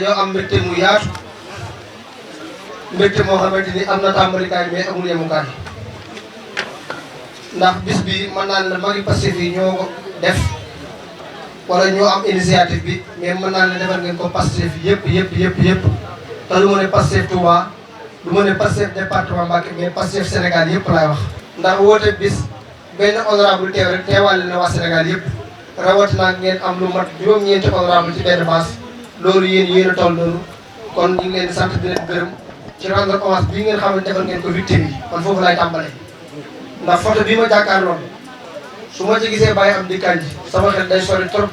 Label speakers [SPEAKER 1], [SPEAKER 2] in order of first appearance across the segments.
[SPEAKER 1] dañoo am mbégte mu yaatu mbégte moo xamante ni am na tàmbalikaay mais amul yemukaay ndax bis bi mën naa ne magi Pastef yi ñoo ko def wala ñoo am initiative bi mais mën naa ne defal ngeen ko Pastef yëpp te du ma ne Pastef Touba du ma ne Pastef département Mbacké mais Pastef Sénégal yëpp laay wax. ndax woote bis benn honorable teew rek teewaale na waa Sénégal yëpp rawatina ngeen am lu mat juróom-ñeenti honorable ci benn base loolu yéen a toll noonu kon ñu ngi leen di sant di leen gërëm ci rendre hommage bii ngeen xam ne defal ngeen ko victime yi kon foofu laay tàmbalee. ndax photo bii ma jàkkaarloon su ma ci gisee bàyyi am di kanji sama xel day sori trop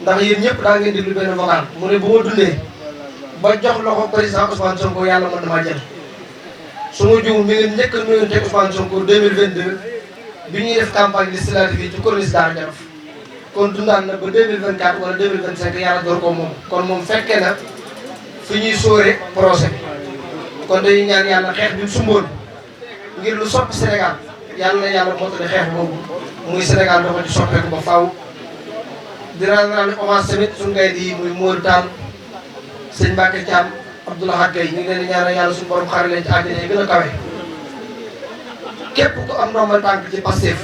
[SPEAKER 1] ndax yéen ñëpp daa ngeen déglu benn vocal mu ne bu ma dundee ba jox loxo président Ousmane Sonko yàlla mën damaa jël. su ma juum mi ngi njëkk a nuyonte Ousmane Sonko 2022 bi ñuy def campagne législative yi ci corniche Daara Jolof kon dundaan na ba 2024 wala 2025 yàlla door ko moom kon moom fekkee na fi ñuy sóore projet bi kon dañuy ñaan yàlla xeex bi sumboon ngir lu soppi Sénégal yàlla na yàlla mottali xeex boobu muy Sénégal dafa di soppeeku ba faaw. dinaa naan hommage tamit suñu ngay di muy Modou Tall sëñ Mbacke Thiam Abdoulaye Gueye ñu ngi leen di ñaanal yàlla suñu borom xaare leen ci àddina yi gën a kawe. képp ku am ndombal tànk ci Pastef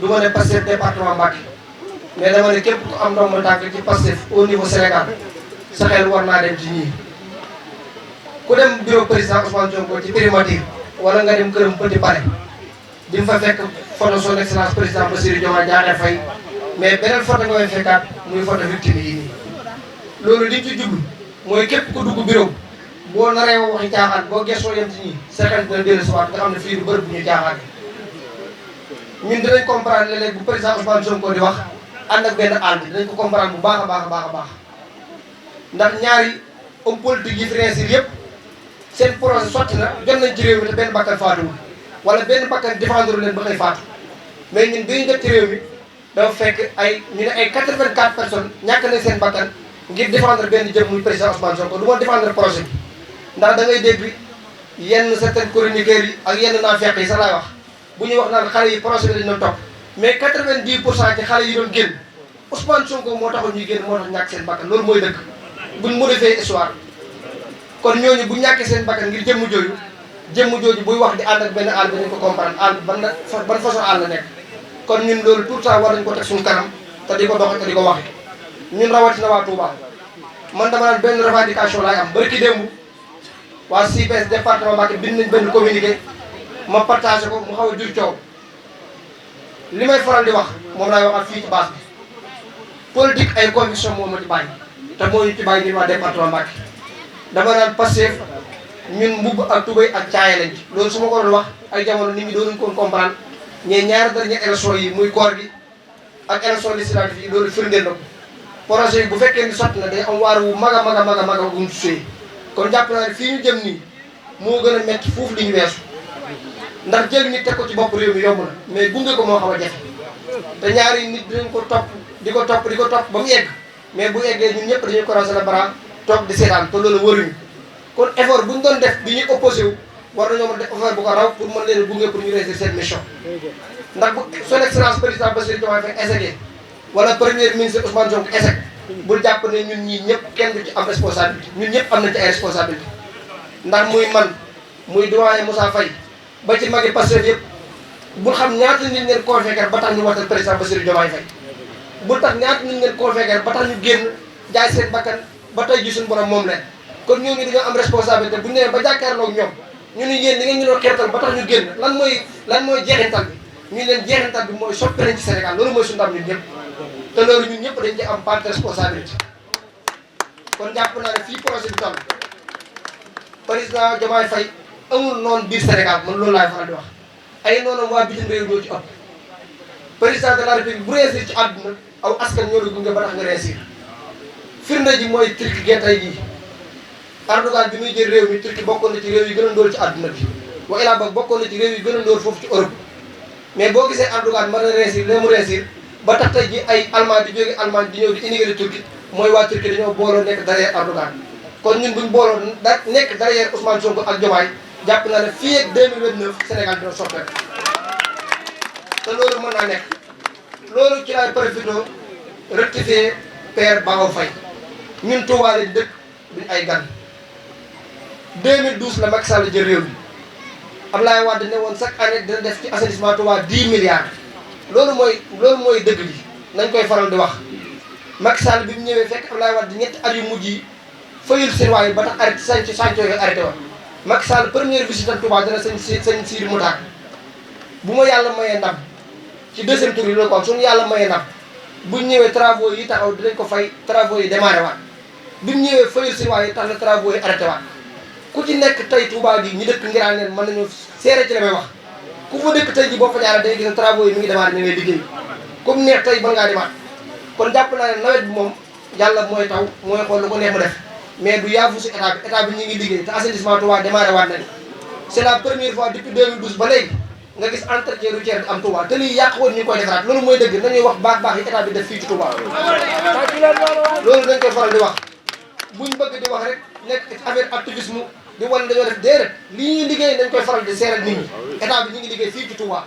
[SPEAKER 1] du ma ne Pastef département Mbacké mais dama ne képp ku am ndombal tànk ci Pastef au niveau Sénégal sa xel war naa dem ci ñii. ku dem bureau président Ousmane Sonko ci primature wala nga dem këram Petit Palais di nga fa fekk photo son excellence président Bassirou Diomaye Diakhar Faye mais beneen photo nga fay fekkaat muy photo victime yi nii. loolu liñ ci jublu mooy képp ku dugg bureau boo naree waxi caaxaan boo gëstoo yem ci ñii sa xel dina dellu si waat nga xam ne fii du bërëb bu ñu caaxaan. ñun dinañ comprendre léeg-léeg bu président Ousmane Sonko di wax ànd ak benn àll dinañ ko comprendre bu baax a baax ndax ñaari homme politique yi fi réussir yëpp seen projet sotti na jot nañ ci réew mi te benn bakkan faatuwul wala benn bakkan défendre leen ba koy faatu mais ñun bi ñu jot ci réew mi dafa fekk ñu ne ay 84 personnes ñàkk nañ seen bakkan ngir défendre benn jëm muy président Ousmane Sonko du ma défendre projet bi ndax da ngay dégg yenn certains chroniqueurs yi ak yenn naafeq yi sax laay wax bu ñuy wax naan xale yi projet bi dañu doon topp mais 90% ci xale yi doon génn Ousmane Sonko moo taxoon ñuy génn moo tax ñàkk seen bakkan loolu mooy dëgg buñ modifié histoire kon ñooñu bu ñàkkee seen bakkan ngir jëmm jooju buy wax di ànd ak benn àll bi dañ ko comprendre àll ban façon àll nekk kon ñun loolu tout le temps war nañ ko teg suñu kanam te di ko doxe te di ko waxe ñun rawatina waa Touba man dama naan benn revendication laay am barki démb waa CPS département Mbacké bind nañ benn communiqué ma partagé ko mu xaw a jur coow li may faral di wax moom laay waxaat fii ci base bi politique ay conviction moom ma ci bàyyi te moo ñu ci bàyyi ñun waa département Mbacké dama naan Pastef ñun mbubb ak tubéy ak caaya lañ ci loolu su ma ko doon wax ay jamono nit ñi doonuñ ko comprendre ñee ñaari dernière élection yi muy koor gi ak élection législative yi loolu firndeel na ko projet yi bu fekkee ni sotti na day am waar wu mag a wuñ suyee kon jàpp naa ne fii ñu jëm nii moo gën a metti foofu li ñu weesu ndax jël nit teg ko ci bopp réew mi yomb na mais gunge ko moo xaw a jafe te ñaari nit dinañ ko topp di ko topp ba mu yegg mais bu eggee ñun ñëpp dañuy croiser les bras toog di seetaan te loolu waruñu kon effort bu ñu doon def bi ñuy opposé wu war nañoo mën a def effort bu ko raw pour mën leen a gunge pour ñu réussir cette mission ndax bu son excellence président Bassirou Diomaye Faye échec wala premier ministre Ousmane Sonko échec bul jàpp ne ñun ñii ñëpp kenn du ci am responsabilité ñun ñëpp am nañ ci ay responsabilité ndax muy man muy doyen Moussa Faye ba ci magi Pastef yëpp bul xam ñaata nit ngeen convaincre ba tax ñu watal président Bassirou Diomaye Faye bul tax ñaata nit ngeen convaincre ba tax ñu génn jaay seen bakkan ba tey ji suñu borom moom leen kon ñooñu dañoo am responsabilité bu ñu nee ba jàkkaarloo ak ñoom ñu ne yéen di ngeen ñu doon xeetal ba tax ñu génn lan mooy jeexintal bi ñu leen jeexintal bi mooy soppi nañ ci Sénégal loolu mooy suñu ndam ñun ñëpp te loolu ñun ñëpp dañ ci am part de responsabilité kon jàpp naa ne fii projet bi toll président Diomaye Faye amul noonu biir Sénégal man loolu laay faral di wax ay noonam waa bitim réew ñoo ci ëpp président de la République bu réussir ci àdduna aw askan ñoo la gunge ba tax nga réussir firnde ji mooy Turquie gerte yi Erdogan bi muy jël réew mi Turquie bokkoon na ci réew yi gën a ndóol ci àdduna bi wa ilaa ba bokkoon na ci réew yi gën a ndóol foofu ci Europe mais boo gisee Erdogan mën a réussir mu réussir ba tax tey ji ay Allemand di jóge Allemagne di ñëw di immigré Turquie mooy waa Turquie dañoo booloo nekk derrière Erdogan kon ñun buñ booloo nekk derrière Ousmane Sonko ak Diomaye jàpp naa ne fii ak 2029 Sénégal dina soppeeku te loolu mën naa nekk loolu ci laay profité rectifier père Bawo Faye ñun Touba lañ dëkk duñ ay gan 2012 la Macky Sall jël réew mi Abdoulaye Wade ne woon chaque année dina def ci assainissement Touba 10 milliards loolu mooy dëgg bi nañ koy faral di wax Macky Sall bi mu ñëwee fekk Abdoulaye Wade ñetti at yu mujj yi fayul seen waay ba tax arrêté chantier yooyu arrêté woon Macky Sall première visite am Touba dana sëñ Sidi Moutar bu ma yàlla mayee ndam ci deuxième tour yi loolu ko am suñu yàlla mayee ndam buñ ñëwee travaux yi taxaw dinañ ko fay travaux yi démarré waat bi mu ñëwee fayul seen waay yi tax na travaux yi arrêté waat ku ci nekk tey Touba gi ñi dëkk ngiraan leen mën nañu seere ci la may wax ku fa dëkk tey ji boo fa jaaree day gis ne travaux yi mi ngi démarré ni ngay liggéey comme neex tey ba ngaa demaat kon jàpp naa ne nawet bi moom yàlla mooy taw mooy xool lu ko neex mu def mais du yaafu si état bi ñu ngi liggéey te assainissement Touba démarré waat nañ c'est la première fois depuis 2012 ba léegi nga gis entretien routier di am Touba te lii yàq woon ñu koy defaraat loolu mooy dëgg nañuy wax baax yi état bi def fii ci Touba loolu dañ koy faral di wax buñ bëgg di wax rek nekk affaire activisme di wan dañoo def déedéet lii ñuy liggéey dañ koy faral di seeral nit ñi état bi ñu ngi liggéey fii ci Touba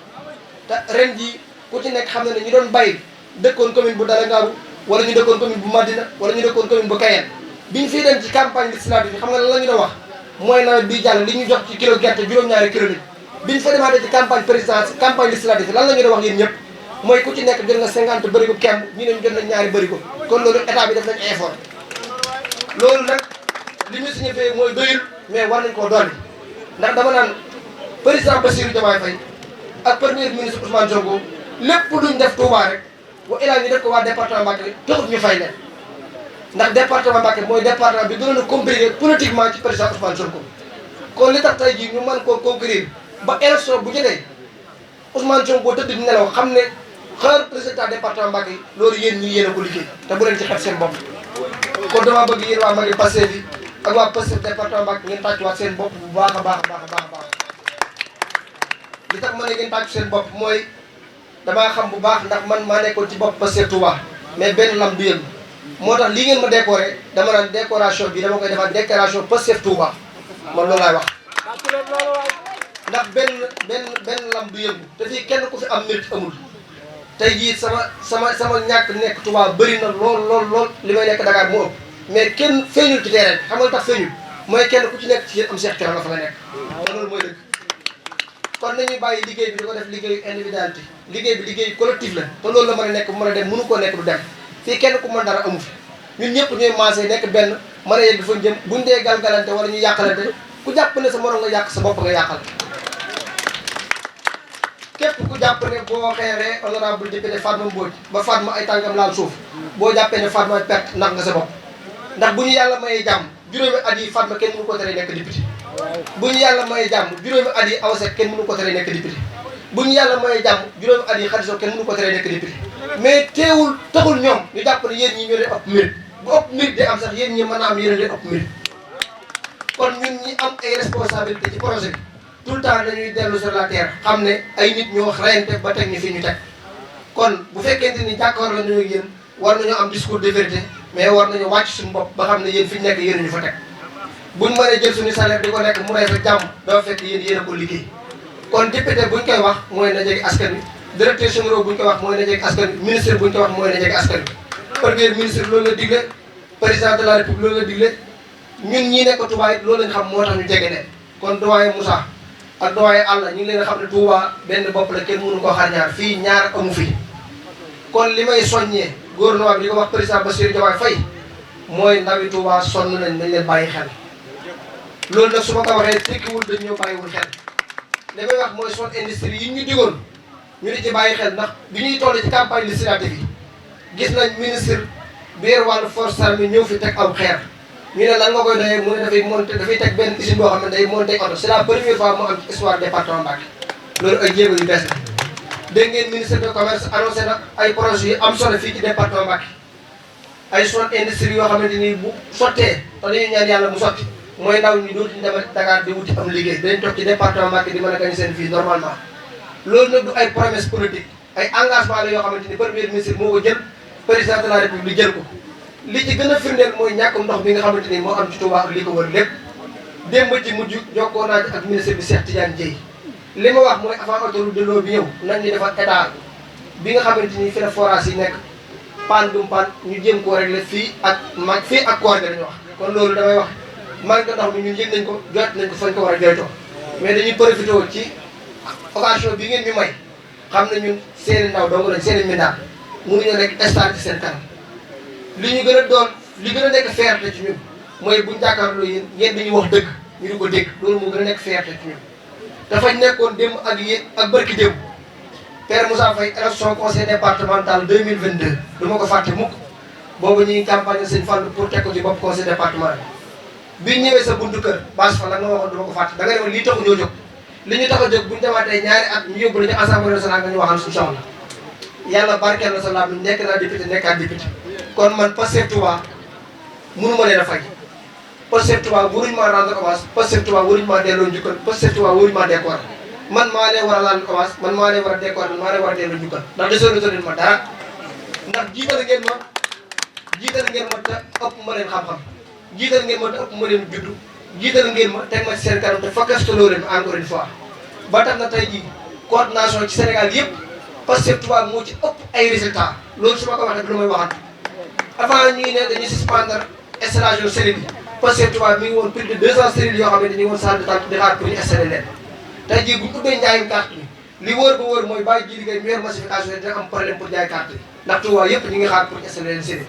[SPEAKER 1] te ren jii ku ci nekk xam ne ne ñu doon bay dëkkoon commune bu Dalangaaru wala ñu dëkkoon commune bu Madina wala ñu dëkkoon commune bu Kayeen biñ fii dem ci campagne législative bi xam nga lan la ñu doon wax mooy nawet bii jàll li ñu jox ci kilo gerte juróom-ñaari kilo bi biñ fa demaatee ci campagne législative lan la ñu doon wax yéen ñëpp mooy ku ci nekk jot nga 50 bërigo kemb ñu ne ñu jot nañ ñaari bërigo kon loolu état bi def nañ effort loolu nag li ñu signifié mooy doyul mais war nañ koo dolli ndax dama naan président Bassirou Diomaye Faye ak premier ministre Ousmane Sonko lépp luñ def Touba rek wa ilaa ñu def ko waa département Mbacké taxut ñu fay leen ndax département Mbacké mooy département bi gënoon a compliqué politiquement ci président Ousmane Sonko kon li tax tey jii ñu mën koo conquérir ba élection bu jotee Ousmane Sonko tëdd di nelaw xam ne xaar président département Mbacké loolu yéen ñi yéen a ko liggéey te bu leen ci xet seen bopp kon dama bëgg yéen waa Magui Pastef bi ak waa Pastef département Mbacké ngeen tàccuwaat seen bopp bu baax a baax li tax ma ne ngeen tàccu seen bopp mooy damaa xam bu baax ndax man maa nekkoon ci bopp Pastef Touba mais benn lam du yëngu moo tax lii ngeen ma décoré dama naan décoration bi dama koy defaat décoration Pastef Touba man loolu laay wax ndax benn lam du yëngu te fii kenn ku fi am mérite amul tey jii sama ñàkk nekk Touba bëri na lool li may nekk Dakar moo ëpp mais kenn feeñul ci terrain xam nga tax feeñul mooy kenn ku ci nekk ci yéen am Cheikh Thioro nga fa nga nekk te loolu mooy dëgg kon nañuy bàyyi liggéey bi di ko def liggéeyu individualité liggéey bi liggéeyu collectif la te loolu la mën a nekk bu mën a dem mënu koo nekk du dem fii kenn ku mën dara amu fi ñun ñëpp ñooy maasee nekk benn mën a yegg fa jëm buñ dee galgalante wala ñu yàqalante ku jàpp ne sa morom nga yàq sa bopp nga yàqal képp ku jàpp ne boo xeeree honorable député Fatma Mbodj ba Fatma ay tànkam laal suuf boo jàppee ne Fatma perte nax nga sa bopp ndax bu ñu yàlla mayee jàmm juróomi at yi Fatma kenn mënu ko tere nekk député bu ñu yàlla mayee jàmm juróomi at yi Awa Seck kenn mënu ko tere nekk député bu ñu yàlla mayee jàmm juróomi at yi Khady Sow kenn mënu ko tere nekk député mais teewul taxul ñoom ñu jàpp ne yéen ñi ñoo leen ëpp mérite bu ëpp mérite day am sax yéen ñi mën a am yéen leen ëpp mérite kon ñun ñi am ay responsabilité ci projet bi tout le temps dañuy dellu sur la terre xam ne ay nit ñoo reyante ba teg ñu fi ñu teg kon bu fekkente ni jàkkaarloo nañu ak yéen war nañoo am discours de vérité mais war nañu wàcc suñu bopp ba xam ne yéen fi ñu nekk yéen ñu fa teg buñ mënee jël suñu salaire di ko nekk mu rey fa jàmm doo fekk yéen a ko liggéey kon député buñ koy wax mooy na jege askan wi directeur général buñ koy wax mooy na jege askan wi ministre buñ koy wax mooy na jege askan wi premier ministre loolu la digle président de la république loolu la digle ñun ñii nekk Touba it loolu lañ xam moo tax ñu jege leen kon doyen Moussa ak doyen Alla ñu ngi leen a xam ne Touba benn bopp la kenn mënu koo xar ñaar fii ñaar amu fi kon li may soññee gouvernement bi di ko wax président Bassirou Diomaye Faye mooy ndawi Touba sonn nañ leen bàyyi xel loolu nag su ma ko waxee tekkiwul dañ ñoo bàyyiwul xel li may wax mooy zone industrie yi ñu digoon ñu di ci bàyyi xel ndax bi ñuy toll ci campagne législative yi gis nañ ministre bi yor wàllu force armée ñëw fi teg aw xeer ñu ne lan nga koy doyee mu ne dafay teg benn usine boo xam ne day monté oto c'est la première fois mu am ci histoire département Mbacké loolu ay jéego yu bees la dégg ngeen ministre de commerce annoncé na ay projets yu am solo fii ci département Mbacké ay zone industrie yoo xamante ni bu sottee te dañuy ñaan yàlla mu sotti mooy ndaw ñi dootuñu dem Dakar di wuti am liggéey dañ toog ci département Mbacké di mën a gagner seen vie normalement loolu nag du ay promesse politique ay engagement la yoo xamante ni premier ministre moo ko jël président de la république jël ko li ci gën a firndeel mooy ñàkkum ndox bi nga xamante ni moo am ci Touba ak li ko wër lépp démb ci mujj jokkoo naa ci ak ministre bi Cheikh Tidiane Dièye li ma wax mooy avant autoroute de l'eau bi ñëw nañ ñu defar état bi nga xamante ni fi la forage yi nekk paan bi mu paan ñu jéem koo régler fii ak koor ga dañu wax kon loolu damay wax manque ndox mi ñun yëg nañ ko jot nañ ko fañ ko war a jooytoo mais dañuy profité ci occasion bi ngeen ñu may xam ne ñun seeni ndaw dong lañ seeni mindaan mënuñoo nekk star ci seen kanam li ñu gën a doon li gën a nekk fierté ci ñun mooy buñ jàkkaarloo yéen ngeen dañuy wax dëgg ñu di ko dégg loolu moo gën a nekk fierté ci ñun dafañ nekkoon démb ak yéen ak barki démb Père Moussa Faye élection conseil départemental 2022 du ma ko fàtte mukk boobu ñu ngi campagne Sëñ Fall pour teg ko ci bopp conseil départemental bi ñëwee sa buntu kër base fa la nga waxoon du ma ko fàtte da nga demoon lii taxu ñoo jóg li ñu tax a jóg bu ñu demaatee ñaari at ñu yóbbu la ñu assemblée nationale nga ñu waxal suñu soxla yàlla barkeel na sa laam bi nekk naa député nekkaat député kon man Pastef Touba mënu ma leen a fay Pastef Touba waruñu maa rendre hommage Pastef Touba waruñu maa delloo njukkal Pastef Touba waruñu maa décorer man maa leen war a rendre hommage man maa leen war a décorer man maa leen war a delloo njukkal ndax desoon ma dara ndax jiital ngeen ma te ëpp ma leen xam-xam jiital ngeen ma te ëpp ma leen juddu jiital ngeen ma teg ma ci seen kanam te fakkastaloo leen encore une fois ba tax na tey jii coordination ci Sénégal yëpp Pastef Touba moo ci ëpp ay résultats loolu su ma ko waxee du lu may waxat avant ñu ngi ne dañuy suspendre installation cellule yi Pastef Touba mi ngi woon plus de 200 cellules yoo xam ne dañuy woon salle d'attente di xaar pour ñu installer leen tey jii bu ñu ubbee njaayum carte bi li wóor ba wóor mooy bàyyi ji liggéey meilleure massification yi dina am problème pour jaay carte bi ndax Touba yëpp ñu ngi xaar pour installer leen cellule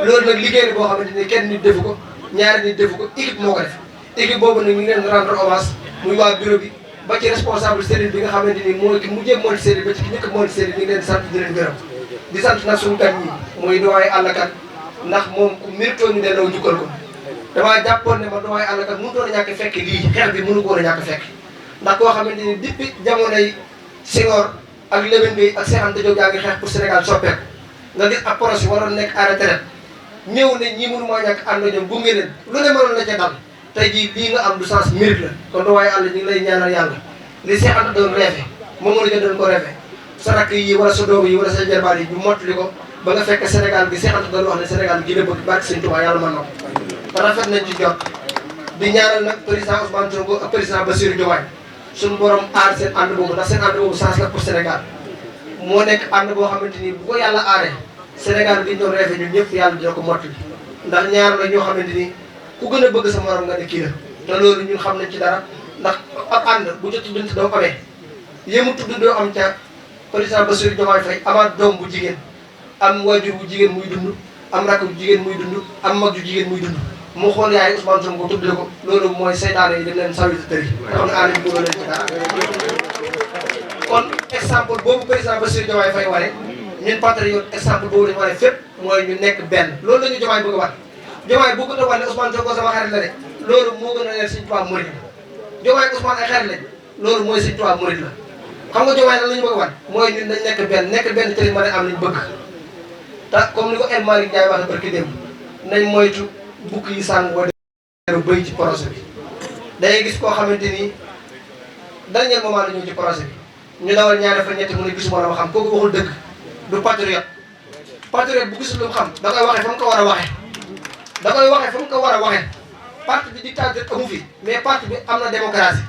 [SPEAKER 1] loolu nag liggéey la boo xamante ni kenn nit defu ko ñaari nit defu ko équipe moo ko def équipe boobu nag ñu ngi leen rendre hommage muy waa bureau bi ba ci responsable cellule bi nga xamante ni mooy ki mujjee monti cellule ba ci ki njëkk monti cellule ñu ngi leen di sant di leen gërëm di sant nag suñu gan ñi muy dowaay àllkat ndax moom ku méritoo ñu delloo njukkal ko damaa jàppoon ne ma dowaay àllkat mënutoon a ñàkk fekk lii xeex bi mënu ko woon a ñàkk fekk ndax koo xamante ni depuis jamonoy Senghor ak Lamine Gueye ak Cheikh Anta Diop yaa ngi xeex pour Sénégal soppeeku nga gis ab projet waroon nekk à retraite ñëw ne ñii mënu maa ñàkk ànd ñoom gunge leen lu ne mënoon la ca dal tey jii lii nga am du sens mérite la kon dowaay àll ñu ngi lay ñaanal yàlla li Cheikh Anta doon rêvé moom mën a doon ko rêvé sa rakk yi wala sa doom yi wala sa jarbaat yi ñu mottali ko ba nga fekk Sénégal gi Cheikh Anta doon wax ne Sénégal gi la bëgg barke Sëñ Touba yàlla mën na ko te rafet nañ ci jot di ñaanal nag président Ousmane Sonko ak président Bassirou Diomaye suñu borom aar seen ànd boobu ndax seen ànd boobu chance la pour Sénégal moo nekk ànd boo xamante ni bu ko yàlla aaree Sénégal gi ñu doon rêvé ñun ñëpp yàlla dina ko mottali ndax ñaar la ñoo xamante ni ku gën a bëgg sa morom nga ne kii la te loolu ñun xam nañ ci dara ndax ab ànd bu ca tuddante doo ko amee yéemu tudd doo am ca président Bassirou Diomaye Faye amaat doom bu jigéen am waajur bu jigéen muy dund am rakk bu jigéen muy dund am mag ju jigéen muy dund mu xool yaay Ousmane Sonko tuddle ko loolu mooy seytaane yi dem leen sawi sa tër yi nga xam ne ànd bi leen ci dara kon exemple boobu président Bassirou Diomaye Faye wane ñun patriote exemple boobu lañu wane fépp mooy ñu nekk benn loolu la ñu Diomaye bëgg a wat Diomaye bu ko doon wane Ousmane Sonko sama xarit la de loolu moo gën a leer Sëñ Tuubaa murid la Diomaye Ousmane ay xarit lañ loolu mooy Sëñ Tuubaa murid la xam nga Diomaye lan la ñu bëgg a wan mooy ñun dañ nekk benn te mën a am lañ bëgg te comme ni ko El Malick Ndiaye waxee barki démb nañ moytu bukk yi sàng boo deru bëy ci projet bi day gis koo xamante ni dernier moment la ñëw ci projet bi ñu dawal ñaari fa ñetti mu ne gisuma la ma xam kooku waxul dëgg du patriote bu gisul lu mu xam da koy waxee fa mu ko war a waxee da koy waxee fa mu ko war a waxee parti bi dictateur amu fi mais parti bi am na démocratie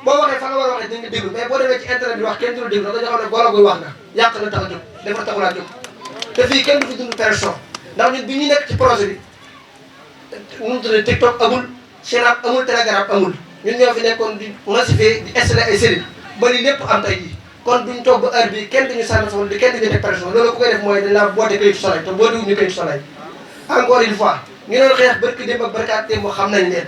[SPEAKER 1] boo waxee fa nga war a waxee dañ nga déglu mais boo demee ci internet bi wax kenn du la déglu dañoo xam ne golo guy wax nga yàq la tax a jóg dafa taxulaa jóg te fii kenn du fi dund pression ndax ñun bi ñu nekk ci projet bi nu mu tuddee TikTok amul Snap amul Telegram amul ñun ñoo fi nekkoon di massifier di installer ay cellules ba li lépp am tey jii kon duñ toog ba heure bi kenn duñu sànni sama di kenn duñu teg pression loolu ku koy def mooy dañ laa boote kayitu soleil te boo diwuñu kayitu soleil encore une fois ñu doon xeex barki démb ak barkaat démb xam nañ leen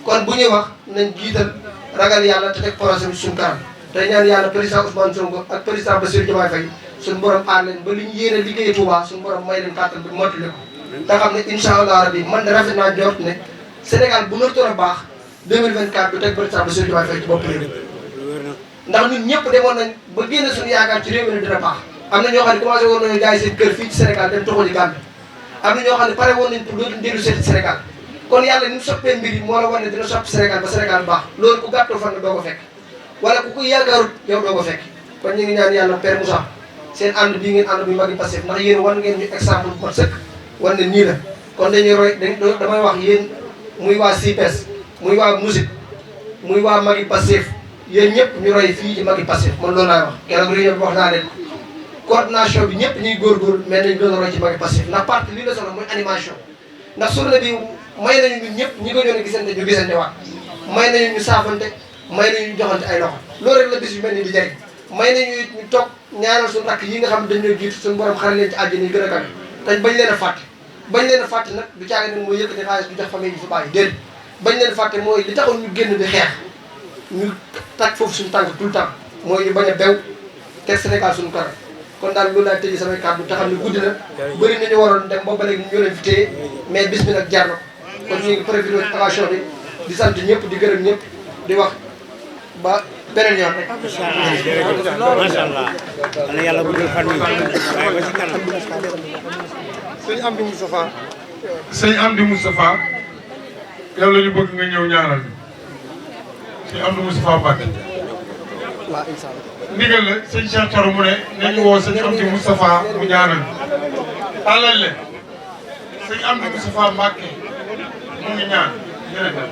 [SPEAKER 1] kon bu ñuy wax nañ jiital ragal yàlla te teg projet bi suñu kanam te ñaan yàlla président Ousmane Sonko ak président Bassirou Diomaye Faye suñu borom aar leen ba li ñu yéene liggéey Touba suñu borom may leen kàttan bi mottali ko te xam ne incha allah rabi man de rafet naa jort ne Sénégal bu nartoon a baax 2024 du teg président Bassirou Diomaye Faye ci bopp réew ndax ñun ñëpp demoon nañ ba génne suñu yaakaar ci réew mi dina baax am na ñoo xam ne commencé woon nañu jaay seen kër fii ci Sénégal dem toxu ji Gambie am na ñoo xam ne pare woon nañ pour dootuñ dellu seeti Sénégal kon yàlla ni mu soppee mbir yi moo la wan ne dina soppi Sénégal ba Sénégal baax loolu ku gàttoo fan nga doo ko fekk wala ku ko yaakaarut yow doo ko fekk kon ñu ngi ñaan yàlla Père Moussa seen ànd bii ngeen ànd muy magi Pastef ndax yéen wan ngeen ñu exemple bu mat sëkk wan ne nii la kon dañuy roy damay wax yéen muy waa CIPES muy waa musique muy waa magi Pastef yéen ñëpp ñu roy fii ci magi Pastef man loolu laay wax keroog réunion bi wax naa leen coordination bi ñëpp ñuy góorgóorlu mais nañ gën a roy ci magi Pastef ndax parti lii la soxla mooy animation ndax journée bi may nañu ñun ñëpp ñi ko ñoon gisante ñu gisante waat may nañu ñu saafante may nañu ñu joxante ay loxo loolu rek la bis yu mel ni di jëriñ may nañu ñu toog ñaanal suñu rakk yi nga xam ne dañoo jiitu suñu borom xare leen ci àjjana yi gën a kawe te bañ leen a fàtte bañ leen a fàtte nag du caaga nag mooy yëkkati xaalis du jox famille yi fi bàyyi déedéet bañ leen fàtte mooy li taxoon ñu génn di xeex ñu tag foofu suñu tànk tout le temps mooy ñu bañ a bew teg Sénégal suñu kanam kon daal loolu laay tëjee samay kàddu te xam ne guddi na bëri nañu waroon dem booba léegi ñu leen fi téye mais bis bi nag jaar na kon ñu ngi profité ci occasion bi di sant ñëpp di gërëm ñëpp di wax ba beneen yoon rek.
[SPEAKER 2] macha allah. ana yàlla guddal fan yi waaye ba ci kanam.
[SPEAKER 3] sëñ Amdi Moustapha.
[SPEAKER 4] sëñ Amdi Moustapha yow la ñu bëgg nga ñëw ñaanal sëñ Amdi Moustapha Mbacke.
[SPEAKER 1] waaw incha allah.
[SPEAKER 4] ndigal la sëñ Cheikh Thioro mu ne nañu woo sëñ Amdi Moustapha mu ñaanal tàllal leen sëñ Amdi Moustapha Mbacke mu ngi ñaan jërëjëf.